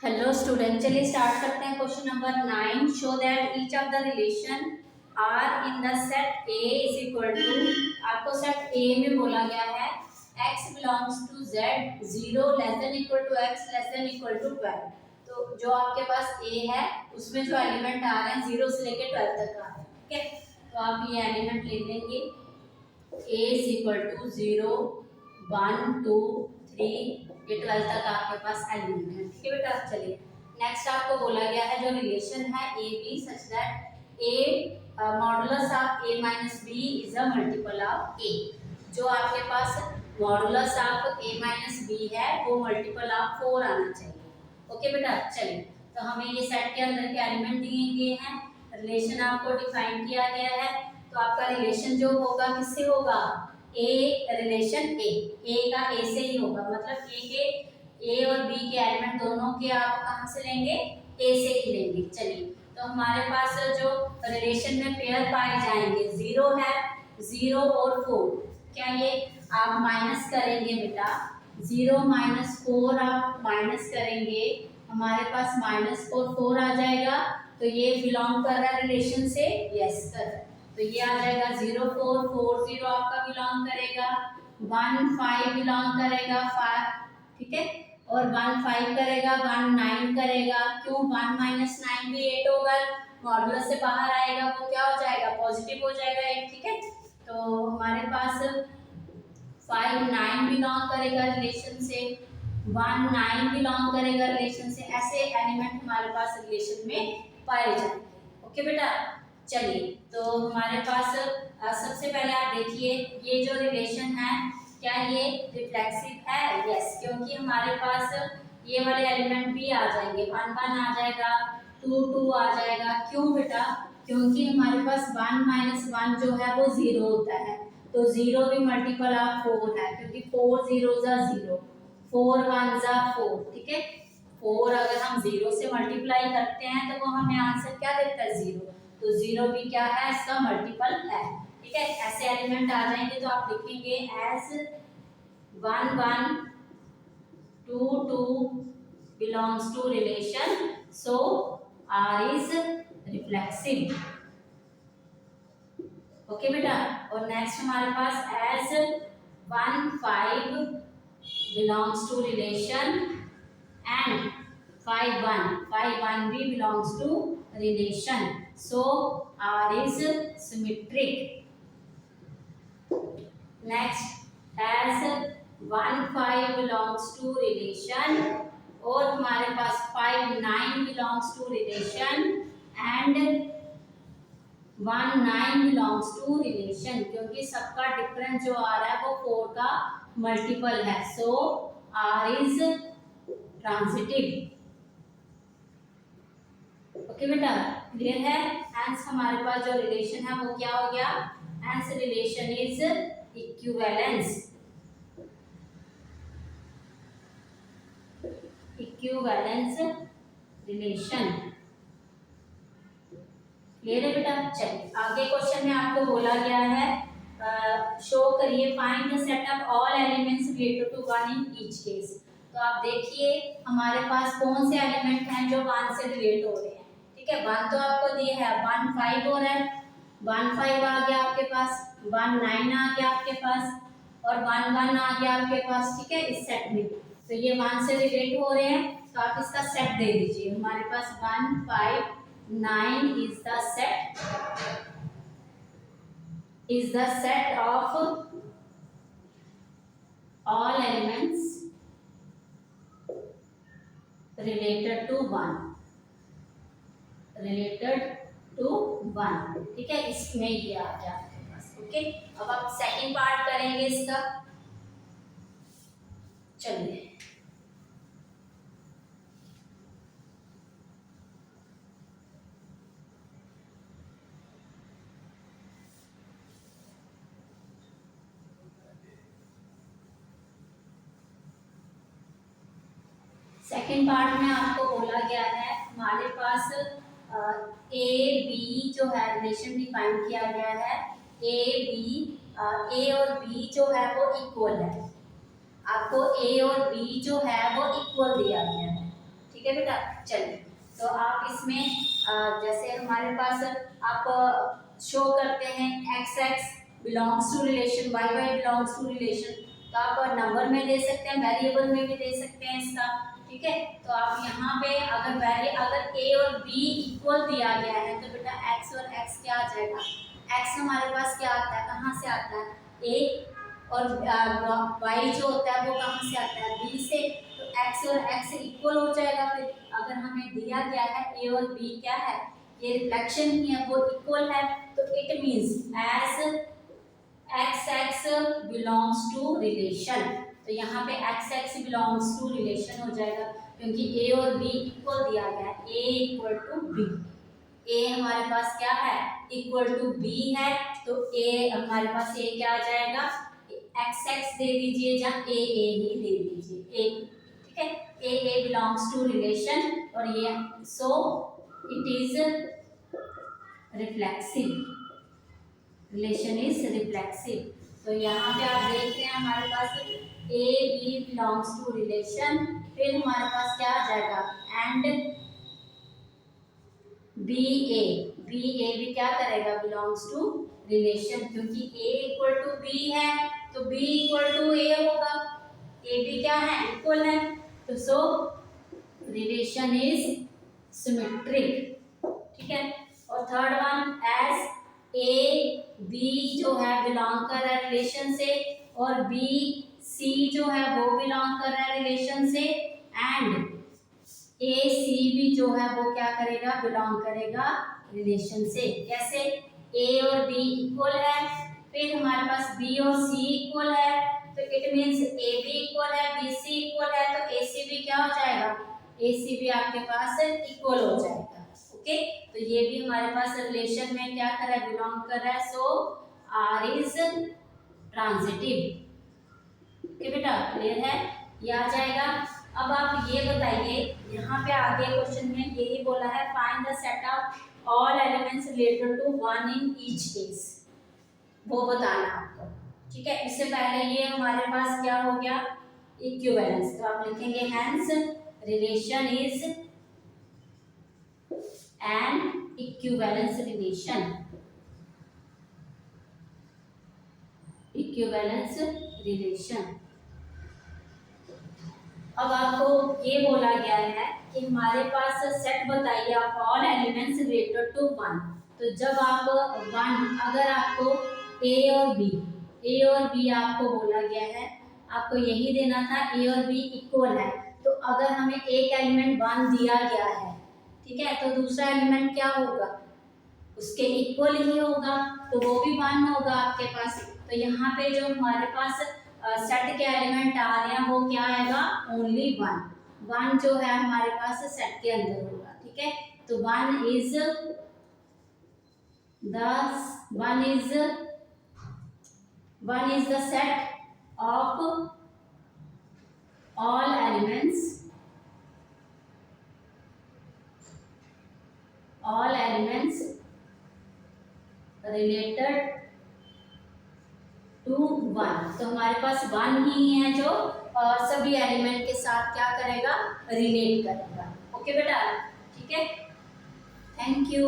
Hello student, चलिए start करते हैं। Question number 9, show that each of the relation R in the set A is equal to, आपको set A में बोला गया है x belongs to z 0 less than equal to x less than equal to 12। तो जो आपके पास a है उसमें जो एलिमेंट आ रहे हैं 0 से लेकर 12 तक आ रहे हैं। ठीक है, तो आप ये एलिमेंट ले लेंगे। a इज इक्वल टू 0 1 2 3, ये 12 तक आपके पास एलिमेंट है। ठीक है बेटा, चलिए नेक्स्ट आपको बोला गया है जो रिलेशन है a b such that a modulus of a minus b is a multiple of a। जो आपके पास modulus of a minus b है वो मल्टीपल ऑफ 4 आना चाहिए। ओके बेटा, चलिए तो हमें ये सेट के अंदर के एलिमेंट दिए गए हैं, रिलेशन आपको डिफाइन किया गया है। तो आपका रिलेशन जो होगा किससे होगा? ए रिलेशन ए का ए से ही होगा, मतलब ए और बी के एलिमेंट दोनों के आप कहाँ से लेंगे? ए से ही लेंगे। चलिए तो हमारे पास जो रिलेशन में पेयर पाए जाएंगे 0 है, 0 और 4। क्या ये आप माइनस करेंगे बेटा? 0 माइनस 4 आप माइनस करेंगे, हमारे पास माइनस 4 आ जाएगा। तो ये बिलोंग कर रहा है रिलेशन से? यस कर रहा है। तो ये आ जाएगा 0 4 4 0 आपका बिलोंग करेगा, 1 5 बिलोंग करेगा 5। ठीक है, और 1 5 करेगा, 1 9 करेगा। क्यों? 1 माइनस 9 भी 8 होगा, मॉडुलस से बाहर आएगा वो क्या हो जाएगा? पॉजिटिव हो जाएगा 8। ठीक है, तो हमारे पास 5 9 बिलोंग करेगा रिलेशन से, 1 9 बिलोंग करेगा रिलेशन से। ऐसे एलिमेंट हमारे पास रिलेशन में पाए जाएंगे। ओके बेटा, चलिए तो हमारे पास सबसे पहले आप देखिए ये जो रिलेशन है क्या ये रिफ्लेक्सिव है? यस, क्योंकि हमारे पास ये वाले एलिमेंट भी आ जाएंगे, 1 1 आ जाएगा, 2 2 आ जाएगा। क्यों बेटा? क्योंकि हमारे पास 1 माइनस 1 जो है वो 0 होता है, तो 0 भी मल्टीपल ऑफ 4 है, क्योंकि 4 0 जा 0, 4 1 जा 4। ठीक है, 4 अगर हम 0 से मल्टीप्लाई करते हैं तो वो हमें आंसर क्या देता है? 0। तो 0 भी क्या है? इसका मल्टीपल है। ठीक है, ऐसे एलिमेंट आ जाएंगे तो आप लिखेंगे as 1 1 2 2 belongs to relation, so R is reflexive. Okay बेटा, और नेक्स्ट हमारे पास as 1 5 belongs to relation and 5 1 भी belongs to relation, so R is symmetric. Next as 1 5 belongs to relation और हमारे पास 5 9 belongs to relation and 1 9 belongs to relation, क्योंकि सबका difference जो आ रहा है वो 4 का मल्टीपल है, so R is transitive. Okay बेटा, क्लियर है? हेंस हमारे पास जो रिलेशन है वो क्या हो गया? Hence relation is equivalence. Equivalence relation. Clear है बेटा? चलिए आगे क्वेश्चन में आपको बोला गया है शो करिए find the set of all elements related to one in each case. तो आप देखिए हमारे पास कौन से एलिमेंट हैं जो 1 से रिलेट हो रहे हैं। ठीक है, 1 तो आपको दिए है, 1 5 हो रहा है, 1 5 आ गया आपके पास, 1 9 आ गया आपके पास, और 1 1 आ गया आपके पास। ठीक है, इस सेट में तो ये 1 से रिलेट हो रहे हैं, तो आप इसका सेट दे दीजिए। हमारे पास 1 5 9 is the set of all elements related to 1, ठीक है, इसमें ये आ गया आपके पास। ओके, अब आप सेकंड पार्ट करेंगे इसका। चलिए सेकेंड पार्ट में आपको बोला गया है हमारे पास ए बी जो है रिलेशन डिफाइन किया गया है, ए और बी जो है वो इक्वल है। आपको ए और बी जो है वो इक्वल दिया गया है। ठीक है बेटा। चलिए, तो आप इसमें जैसे हमारे पास आप शो करते हैं x x belongs to relation, y y belongs to relation, तो आप नंबर में दे सकते हैं, वेरिएबल में भी दे सकते हैं इसका, ठीक है। तो आप यहाँ पे अगर ए और बी इक्वल दिया गया है तो बेटा एक्स और एक्स क्या आ जाएगा, एक्स हमारे पास क्या आता है, कहाँ से आता है, ए, और वाई जो होता है वो कहाँ से आता है, बी से, तो एक्स और एक्स इक्वल हो जाएगा। फिर अगर हमें दिया गया है ए और बी क्या है, ये रिफ्लेक्शन ही है, वो इक्वल है, तो it means as x x belongs to relation, तो यहाँ पे x x belongs to relation हो जाएगा, क्योंकि ए और बी इक्वल दिया गया है, ए इक्वल टू बी, ए हमारे पास क्या है इक्वल टू बी है, तो ए हमारे पास ए क्या आ जाएगा, एक्स एक्स दे दीजिए या ए ही दे दीजिए, ए, ठीक है, ए बिलोंग्स टू रिलेशन, और ये so it is reflexive, relation is reflexive. तो यहाँ पे आप देख रहे हैं हमारे पास a b belongs to relation, फिर हमारे पास क्या आ जाएगा एंड बी ए भी क्या करेगा, बिलोंग्स टू रिलेशन, क्योंकि ए इक्वल टू बी है तो बी इक्वल टू ए होगा, ए बी क्या है इक्वल है, तो सो रिलेशन इज सिमेट्रिक, ठीक है। और third one as A B जो है बिलोंग कर रहा है रिलेशन से, और बी सी जो है वो बिलोंग कर रहा है रिलेशन से, एंड ए सी भी जो है वो क्या करेगा, बिलोंग करेगा रिलेशन से। कैसे, ए और बी इक्वल है, फिर हमारे पास बी और सी इक्वल है, तो it means A B equal है, बी सी इक्वल है, तो ए सी भी क्या हो जाएगा, ए सी भी आपके पास इक्वल हो जाएगा, ओके। तो ये भी हमारे पास रिलेशन में क्या कर रहा है, बिलोंग कर रहा है, सो आर इज ट्रांजिटिव, ओके बेटा, क्लियर है, ये आ जाएगा। अब आप ये बताइए, यहाँ पे आगे क्वेश्चन में यही बोला है find the set of all elements related to one in each case, वो बताना आपको, ठीक है। इससे पहले ये हमारे पास क्या हो गया, इक्विवेलेंस, तो आप लिखेंगे hence relation is an equivalence relation, equivalence relation. अब आपको ये बोला गया है कि हमारे पास सेट बताइए of all elements related to one, तो जब आप वन, अगर आपको ए और बी आपको बोला गया है, आपको यही देना था ए और बी इक्वल है, तो अगर हमें एक एलिमेंट वन दिया गया है, ठीक है, तो दूसरा एलिमेंट क्या होगा, उसके इक्वल ही होगा, तो वो भी वन होगा आपके पास। तो यहाँ पे जो हमारे पास सेट के एलिमेंट आ रहे हैं वो क्या आएगा, ओनली वन जो है हमारे पास सेट के अंदर होगा, ठीक है। तो one is the set of all elements related to one, तो हमारे पास वन ही है जो सभी एलिमेंट के साथ क्या करेगा, रिलेट करेगा, ओके बेटा, ठीक है, थैंक यू।